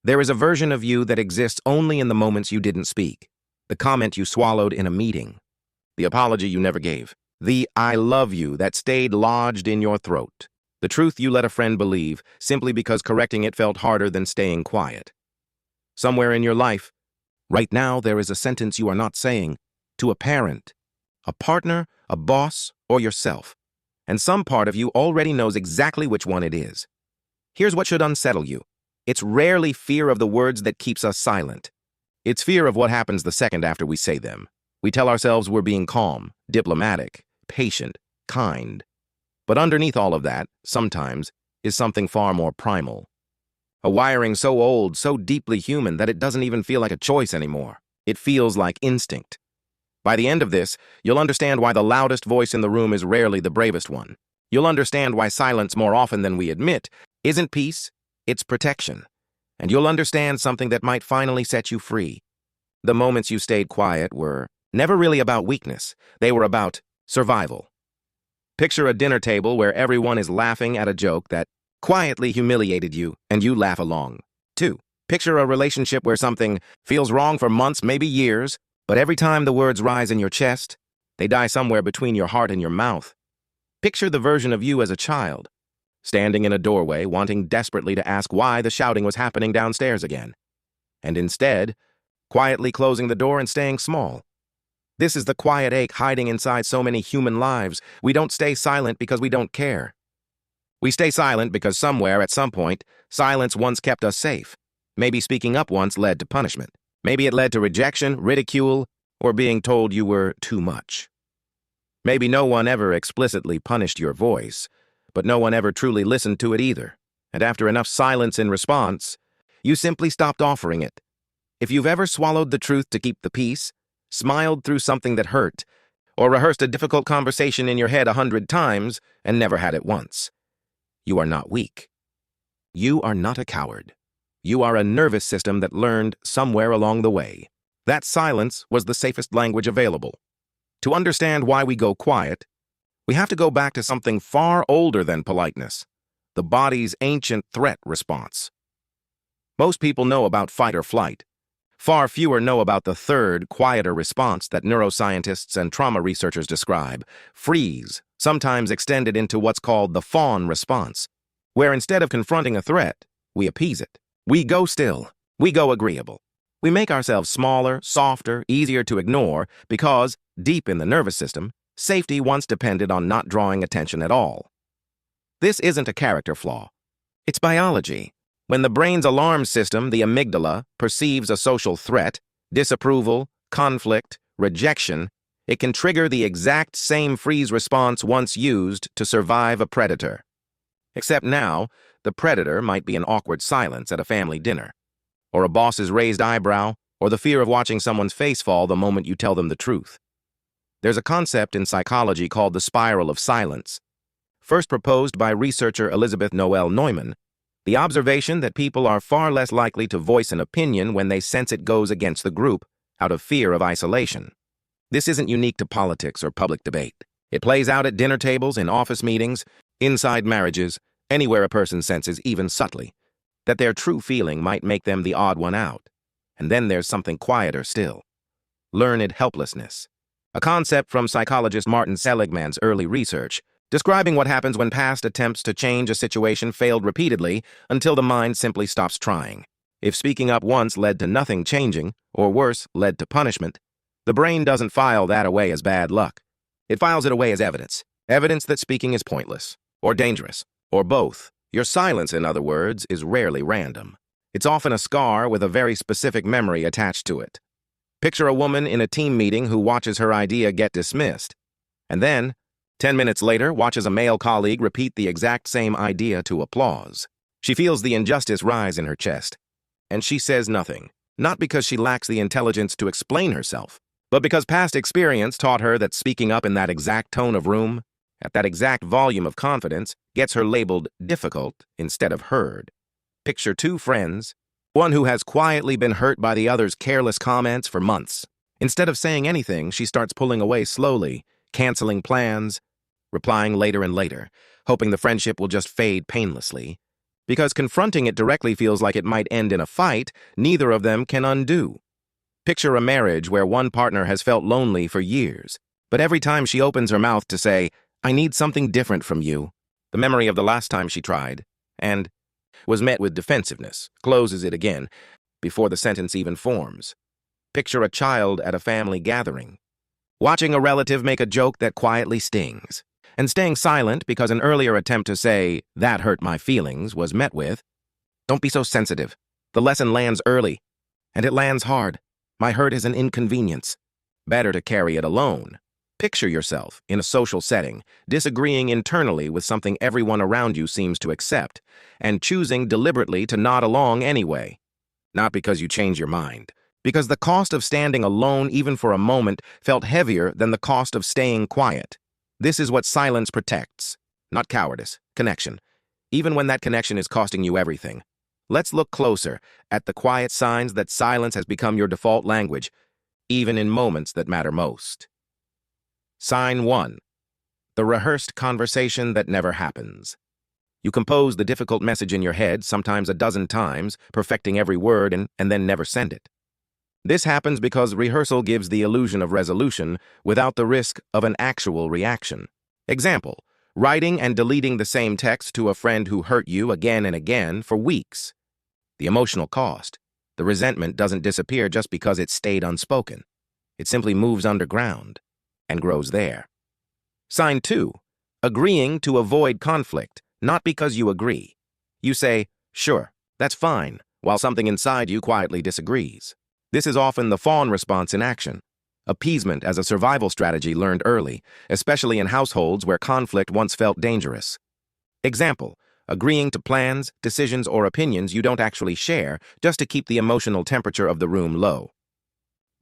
There is a version of you that exists only in the moments you didn't speak, the comment you swallowed in a meeting, the apology you never gave, the "I love you" that stayed lodged in your throat, the truth you let a friend believe simply because correcting it felt harder than staying quiet. Somewhere in your life, right now, there is a sentence you are not saying to a parent, a partner, a boss, or yourself, and some part of you already knows exactly which one it is. Here's what should unsettle you. It's rarely fear of the words that keeps us silent. It's fear of what happens the second after we say them. We tell ourselves we're being calm, diplomatic, patient, kind. But underneath all of that, sometimes, is something far more primal. A wiring so old, so deeply human that it doesn't even feel like a choice anymore. It feels like instinct. By the end of this, you'll understand why the loudest voice in the room is rarely the bravest one. You'll understand why silence, more often than we admit, isn't peace, it's protection. And you'll understand something that might finally set you free. The moments you stayed quiet were never really about weakness. They were about survival. Picture a dinner table where everyone is laughing at a joke that quietly humiliated you, and you laugh along. 2. Picture a relationship where something feels wrong for months, maybe years, but every time the words rise in your chest, they die somewhere between your heart and your mouth. Picture the version of you as a child, standing in a doorway, wanting desperately to ask why the shouting was happening downstairs again, and instead, quietly closing the door and staying small. This is the quiet ache hiding inside so many human lives. We don't stay silent because we don't care. We stay silent because somewhere, at some point, silence once kept us safe. Maybe speaking up once led to punishment. Maybe it led to rejection, ridicule, or being told you were too much. Maybe no one ever explicitly punished your voice, but no one ever truly listened to it either. And after enough silence in response, you simply stopped offering it. If you've ever swallowed the truth to keep the peace, smiled through something that hurt, or rehearsed a difficult conversation in your head 100 times and never had it once, you are not weak. You are not a coward. You are a nervous system that learned somewhere along the way. That silence was the safest language available. To understand why we go quiet, we have to go back to something far older than politeness, the body's ancient threat response. Most people know about fight or flight. Far fewer know about the third, quieter response that neuroscientists and trauma researchers describe, freeze, sometimes extended into what's called the fawn response, where instead of confronting a threat, we appease it. We go still. We go agreeable. We make ourselves smaller, softer, easier to ignore because, deep in the nervous system, safety once depended on not drawing attention at all. This isn't a character flaw. It's biology. When the brain's alarm system, the amygdala, perceives a social threat, disapproval, conflict, rejection, it can trigger the exact same freeze response once used to survive a predator. Except now, the predator might be an awkward silence at a family dinner, or a boss's raised eyebrow, or the fear of watching someone's face fall the moment you tell them the truth. There's a concept in psychology called the spiral of silence. First proposed by researcher Elizabeth Noel Neumann, the observation that people are far less likely to voice an opinion when they sense it goes against the group out of fear of isolation. This isn't unique to politics or public debate. It plays out at dinner tables, in office meetings, inside marriages, anywhere a person senses, even subtly, that their true feeling might make them the odd one out. And then there's something quieter still. Learned helplessness. A concept from psychologist Martin Seligman's early research, describing what happens when past attempts to change a situation failed repeatedly until the mind simply stops trying. If speaking up once led to nothing changing, or worse, led to punishment, the brain doesn't file that away as bad luck. It files it away as evidence. Evidence that speaking is pointless, or dangerous, or both. Your silence, in other words, is rarely random. It's often a scar with a very specific memory attached to it. Picture a woman in a team meeting who watches her idea get dismissed, and then, 10 minutes later, watches a male colleague repeat the exact same idea to applause. She feels the injustice rise in her chest, and she says nothing, not because she lacks the intelligence to explain herself, but because past experience taught her that speaking up in that exact tone of room, at that exact volume of confidence, gets her labeled difficult instead of heard. Picture two friends, one who has quietly been hurt by the other's careless comments for months. Instead of saying anything, she starts pulling away slowly, canceling plans, replying later and later, hoping the friendship will just fade painlessly. Because confronting it directly feels like it might end in a fight, neither of them can undo. Picture a marriage where one partner has felt lonely for years, but every time she opens her mouth to say, "I need something different from you," the memory of the last time she tried, and was met with defensiveness, closes it again, before the sentence even forms. Picture a child at a family gathering, watching a relative make a joke that quietly stings, and staying silent because an earlier attempt to say, "That hurt my feelings," was met with, "Don't be so sensitive. The lesson lands early, and it lands hard. My hurt is an inconvenience. Better to carry it alone." Picture yourself in a social setting, disagreeing internally with something everyone around you seems to accept, and choosing deliberately to nod along anyway. Not because you change your mind, because the cost of standing alone even for a moment felt heavier than the cost of staying quiet. This is what silence protects, not cowardice, connection, even when that connection is costing you everything. Let's look closer at the quiet signs that silence has become your default language, even in moments that matter most. Sign 1. The rehearsed conversation that never happens. You compose the difficult message in your head, sometimes a dozen times, perfecting every word and then never send it. This happens because rehearsal gives the illusion of resolution without the risk of an actual reaction. Example, writing and deleting the same text to a friend who hurt you again and again for weeks. The emotional cost. The resentment doesn't disappear just because it stayed unspoken. It simply moves underground and grows there. Sign 2. Agreeing to avoid conflict, not because you agree. You say, "Sure, that's fine," while something inside you quietly disagrees. This is often the fawn response in action. Appeasement as a survival strategy learned early, especially in households where conflict once felt dangerous. Example, agreeing to plans, decisions, or opinions you don't actually share just to keep the emotional temperature of the room low.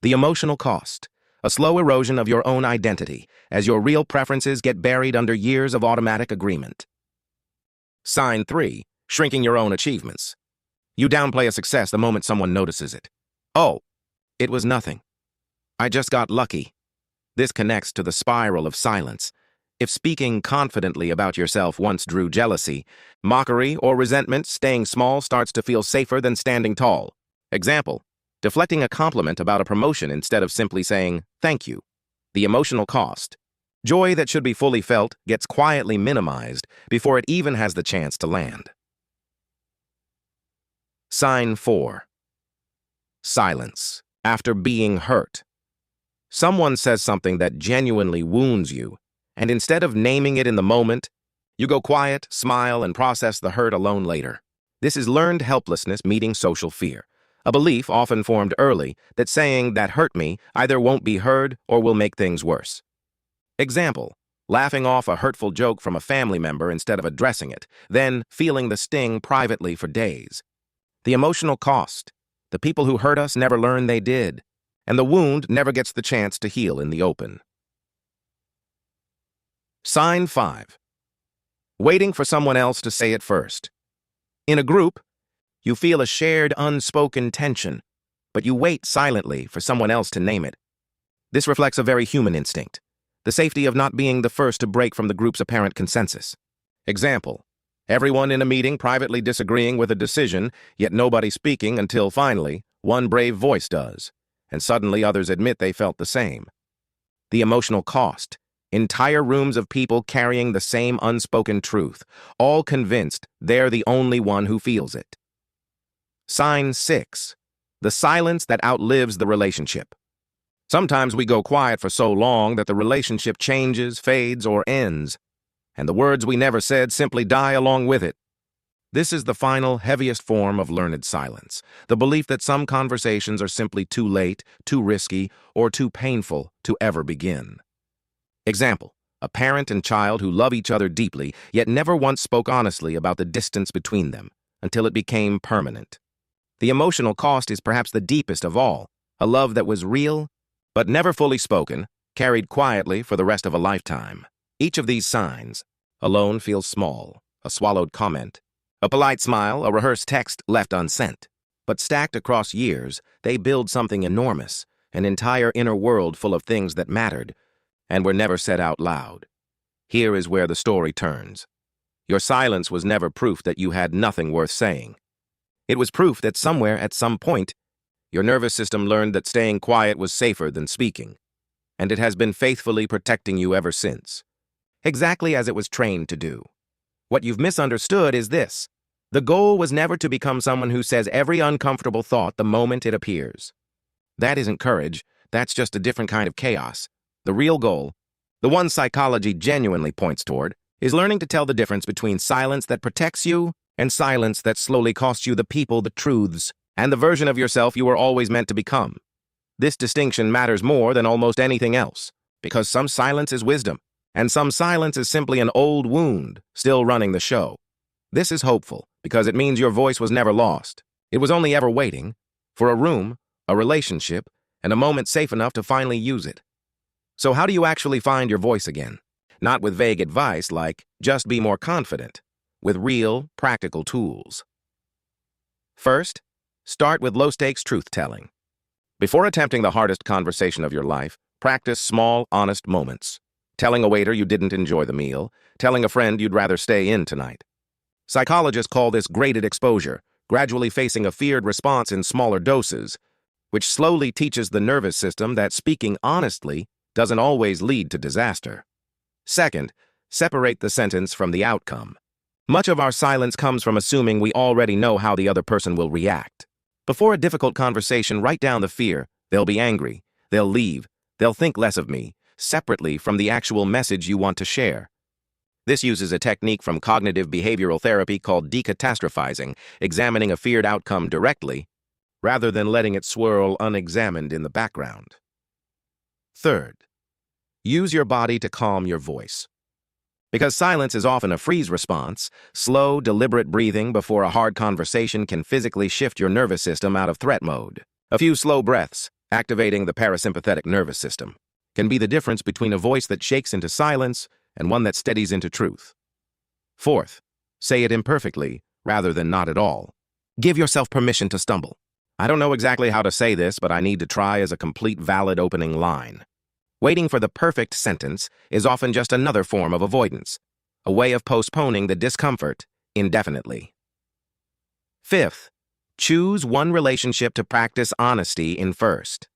The emotional cost. A slow erosion of your own identity as your real preferences get buried under years of automatic agreement. Sign 3. Shrinking your own achievements. You downplay a success the moment someone notices it. "Oh, it was nothing. I just got lucky." This connects to the spiral of silence. If speaking confidently about yourself once drew jealousy, mockery, or resentment, staying small starts to feel safer than standing tall. Example, deflecting a compliment about a promotion instead of simply saying, "Thank you." The emotional cost. Joy that should be fully felt gets quietly minimized before it even has the chance to land. Sign 4. Silence after being hurt. Someone says something that genuinely wounds you, and instead of naming it in the moment, you go quiet, smile, and process the hurt alone later. This is learned helplessness meeting social fear, a belief often formed early that saying "that hurt me" either won't be heard or will make things worse. Example, laughing off a hurtful joke from a family member instead of addressing it, then feeling the sting privately for days. The emotional cost. The people who hurt us never learn they did, and the wound never gets the chance to heal in the open. Sign 5. Waiting for someone else to say it first. In a group, you feel a shared unspoken tension, but you wait silently for someone else to name it. This reflects a very human instinct, the safety of not being the first to break from the group's apparent consensus. Example, everyone in a meeting privately disagreeing with a decision, yet nobody speaking until finally, one brave voice does, and suddenly others admit they felt the same. The emotional cost. Entire rooms of people carrying the same unspoken truth, all convinced they're the only one who feels it. Sign 6. The silence that outlives the relationship. Sometimes we go quiet for so long that the relationship changes, fades, or ends, and the words we never said simply die along with it. This is the final, heaviest form of learned silence, the belief that some conversations are simply too late, too risky, or too painful to ever begin. Example, a parent and child who love each other deeply, yet never once spoke honestly about the distance between them, until it became permanent. The emotional cost is perhaps the deepest of all, a love that was real, but never fully spoken, carried quietly for the rest of a lifetime. Each of these signs alone feels small, a swallowed comment, a polite smile, a rehearsed text left unsent. But stacked across years, they build something enormous, an entire inner world full of things that mattered and were never said out loud. Here is where the story turns. Your silence was never proof that you had nothing worth saying. It was proof that somewhere at some point, your nervous system learned that staying quiet was safer than speaking, and it has been faithfully protecting you ever since, exactly as it was trained to do. What you've misunderstood is this. The goal was never to become someone who says every uncomfortable thought the moment it appears. That isn't courage, that's just a different kind of chaos. The real goal, the one psychology genuinely points toward, is learning to tell the difference between silence that protects you and silence that slowly costs you the people, the truths, and the version of yourself you were always meant to become. This distinction matters more than almost anything else, because some silence is wisdom, and some silence is simply an old wound still running the show. This is hopeful, because it means your voice was never lost. It was only ever waiting for a room, a relationship, and a moment safe enough to finally use it. So how do you actually find your voice again? Not with vague advice like, just be more confident, with real, practical tools. First, start with low-stakes truth-telling. Before attempting the hardest conversation of your life, practice small, honest moments. Telling a waiter you didn't enjoy the meal, telling a friend you'd rather stay in tonight. Psychologists call this graded exposure, gradually facing a feared response in smaller doses, which slowly teaches the nervous system that speaking honestly doesn't always lead to disaster. Second, separate the sentence from the outcome. Much of our silence comes from assuming we already know how the other person will react. Before a difficult conversation, write down the fear. They'll be angry. They'll leave. They'll think less of me, separately from the actual message you want to share. This uses a technique from cognitive behavioral therapy called decatastrophizing, examining a feared outcome directly, rather than letting it swirl unexamined in the background. Third, use your body to calm your voice. Because silence is often a freeze response, slow, deliberate breathing before a hard conversation can physically shift your nervous system out of threat mode. A few slow breaths, activating the parasympathetic nervous system, can be the difference between a voice that shakes into silence and one that steadies into truth. Fourth, say it imperfectly rather than not at all. Give yourself permission to stumble. I don't know exactly how to say this, but I need to try as a complete valid opening line. Waiting for the perfect sentence is often just another form of avoidance, a way of postponing the discomfort indefinitely. Fifth, choose one relationship to practice honesty in first.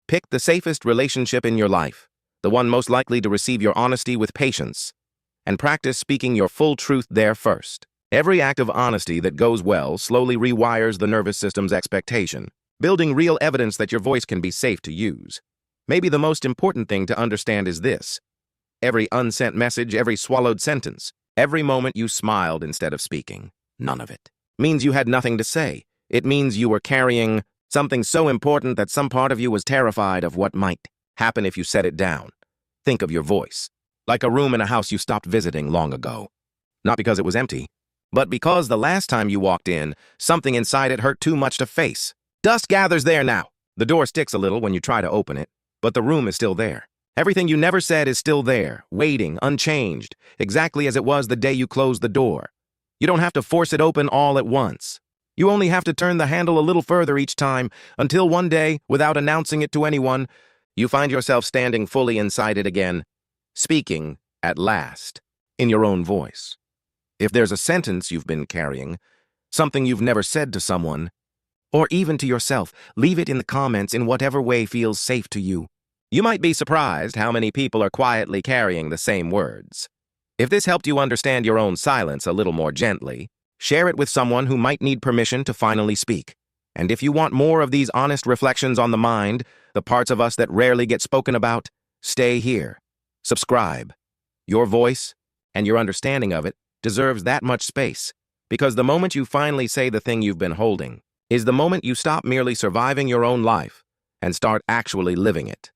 Pick the safest relationship in your life, the one most likely to receive your honesty with patience, and practice speaking your full truth there first. Every act of honesty that goes well slowly rewires the nervous system's expectation, building real evidence that your voice can be safe to use. Maybe the most important thing to understand is this. Every unsent message, every swallowed sentence, every moment you smiled instead of speaking, none of it means you had nothing to say. It means you were carrying something so important that some part of you was terrified of what might happen if you set it down. Think of your voice, like a room in a house you stopped visiting long ago. Not because it was empty, but because the last time you walked in, something inside it hurt too much to face. Dust gathers there now. The door sticks a little when you try to open it, but the room is still there. Everything you never said is still there, waiting, unchanged, exactly as it was the day you closed the door. You don't have to force it open all at once. You only have to turn the handle a little further each time, until one day, without announcing it to anyone, you find yourself standing fully inside it again, speaking, at last, in your own voice. If there's a sentence you've been carrying, something you've never said to someone, or even to yourself, leave it in the comments in whatever way feels safe to you. You might be surprised how many people are quietly carrying the same words. If this helped you understand your own silence a little more gently, share it with someone who might need permission to finally speak. And if you want more of these honest reflections on the mind, the parts of us that rarely get spoken about, stay here. Subscribe. Your voice, and your understanding of it, deserves that much space, because the moment you finally say the thing you've been holding is the moment you stop merely surviving your own life and start actually living it.